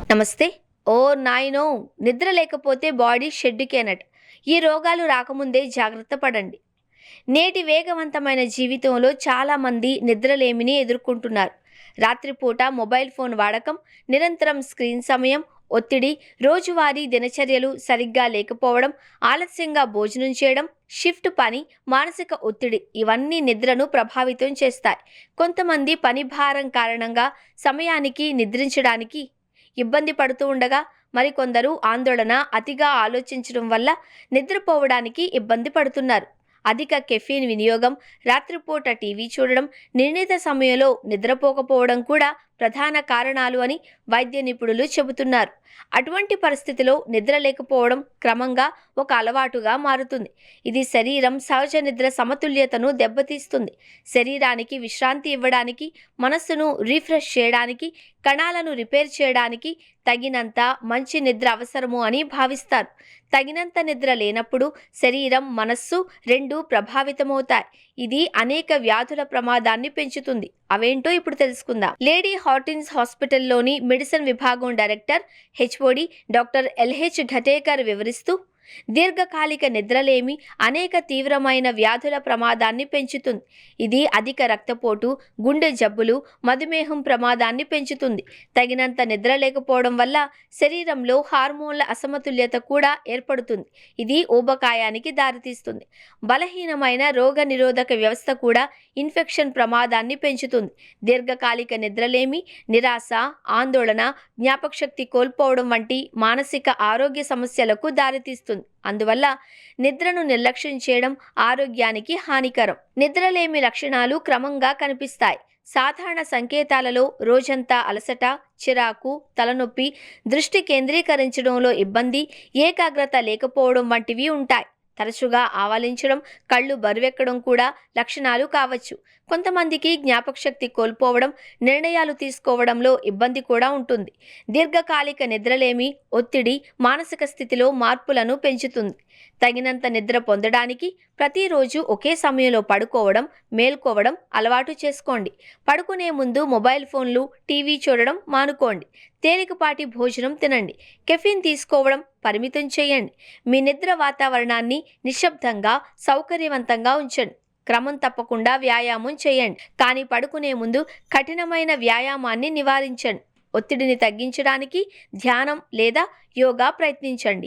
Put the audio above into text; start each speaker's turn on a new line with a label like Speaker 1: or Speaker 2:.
Speaker 1: నమస్తే. ఓ నాయనో! నిద్ర లేకపోతే బాడీ షెడ్డుకేనట. ఈ రోగాలు రాకముందే జాగ్రత్త పడండి. నేటి వేగవంతమైన జీవితంలో చాలామంది నిద్రలేమిని ఎదుర్కొంటున్నారు. రాత్రిపూట మొబైల్ ఫోన్ వాడకం, నిరంతరం స్క్రీన్ సమయం, ఒత్తిడి, రోజువారీ దినచర్యలు సరిగ్గా లేకపోవడం, ఆలస్యంగా భోజనం చేయడం, షిఫ్ట్ పని, మానసిక ఒత్తిడి ఇవన్నీ నిద్రను ప్రభావితం చేస్తాయి. కొంతమంది పని భారం కారణంగా సమయానికి నిద్రించడానికి ఇబ్బంది పడుతూ ఉండగా, మరికొందరు ఆందోళన, అతిగా ఆలోచించడం వల్ల నిద్రపోవడానికి ఇబ్బంది పడుతున్నారు. అధిక కెఫీన్ వినియోగం, రాత్రిపూట టీవీ చూడడం, నిర్ణీత సమయంలో నిద్రపోకపోవడం కూడా ప్రధాన కారణాలు అని వైద్య నిపుణులు చెబుతున్నారు. అటువంటి పరిస్థితిలో నిద్ర లేకపోవడం క్రమంగా ఒక అలవాటుగా మారుతుంది. ఇది శరీరం సహజ నిద్ర సమతుల్యతను దెబ్బతీస్తుంది. శరీరానికి విశ్రాంతి ఇవ్వడానికి, మనస్సును రీఫ్రెష్ చేయడానికి, కణాలను రిపేర్ చేయడానికి తగినంత మంచి నిద్ర అవసరము అని భావిస్తారు. తగినంత నిద్ర లేనప్పుడు శరీరం, మనస్సు రెండూ ప్రభావితమవుతాయి. ఇది అనేక వ్యాధుల ప్రమాదాన్ని పెంచుతుంది. అవేంటో ఇప్పుడు తెలుసుకుందాం. లేడీ హార్టిన్స్ హాస్పిటల్లోని మెడిసిన్ విభాగం డైరెక్టర్ హెచ్ఓడి డాక్టర్ ఎల్హెచ్ ఘటేకర్ వివరిస్తూ, దీర్ఘకాలిక నిద్రలేమి అనేక తీవ్రమైన వ్యాధుల ప్రమాదాన్ని పెంచుతుంది. ఇది అధిక రక్తపోటు, గుండె జబ్బులు, మధుమేహం ప్రమాదాన్ని పెంచుతుంది. తగినంత నిద్ర లేకపోవడం వల్ల శరీరంలో హార్మోన్ల అసమతుల్యత కూడా ఏర్పడుతుంది. ఇది ఊబకాయానికి దారితీస్తుంది. బలహీనమైన రోగ నిరోధక వ్యవస్థ కూడా ఇన్ఫెక్షన్ ప్రమాదాన్ని పెంచుతుంది. దీర్ఘకాలిక నిద్రలేమి నిరాశ, ఆందోళన, జ్ఞాపకశక్తి కోల్పోవడం వంటి మానసిక ఆరోగ్య సమస్యలకు దారితీస్తుంది. అందువల్ల నిద్రను నిర్లక్ష్యం చేయడం ఆరోగ్యానికి హానికరం. నిద్రలేమి లక్షణాలు క్రమంగా కనిపిస్తాయి. సాధారణ సంకేతాలలో రోజంతా అలసట, చిరాకు, తలనొప్పి, దృష్టి కేంద్రీకరించడంలో ఇబ్బంది, ఏకాగ్రత లేకపోవడం వంటివి ఉంటాయి. తరచుగా ఆవలించడం, కళ్ళు బరువెక్కడం కూడా లక్షణాలు కావచ్చు. కొంతమందికి జ్ఞాపకశక్తి కోల్పోవడం, నిర్ణయాలు తీసుకోవడంలో ఇబ్బంది కూడా ఉంటుంది. దీర్ఘకాలిక నిద్రలేమి ఒత్తిడి, మానసిక స్థితిలో మార్పులను పెంచుతుంది. తగినంత నిద్ర పొందడానికి ప్రతిరోజు ఒకే సమయంలో పడుకోవడం, మేల్కోవడం అలవాటు చేసుకోండి. పడుకునే ముందు మొబైల్ ఫోన్లు, టీవీ చూడడం మానుకోండి. తేలికపాటి భోజనం తినండి. కెఫీన్ తీసుకోవడం పరిమితం చేయండి. మీ నిద్ర వాతావరణాన్ని నిశ్శబ్దంగా, సౌకర్యవంతంగా ఉంచండి. క్రమం తప్పకుండా వ్యాయామం చేయండి, కానీ పడుకునే ముందు కఠినమైన వ్యాయామాన్ని నివారించండి. ఒత్తిడిని తగ్గించడానికి ధ్యానం లేదా యోగా ప్రయత్నించండి.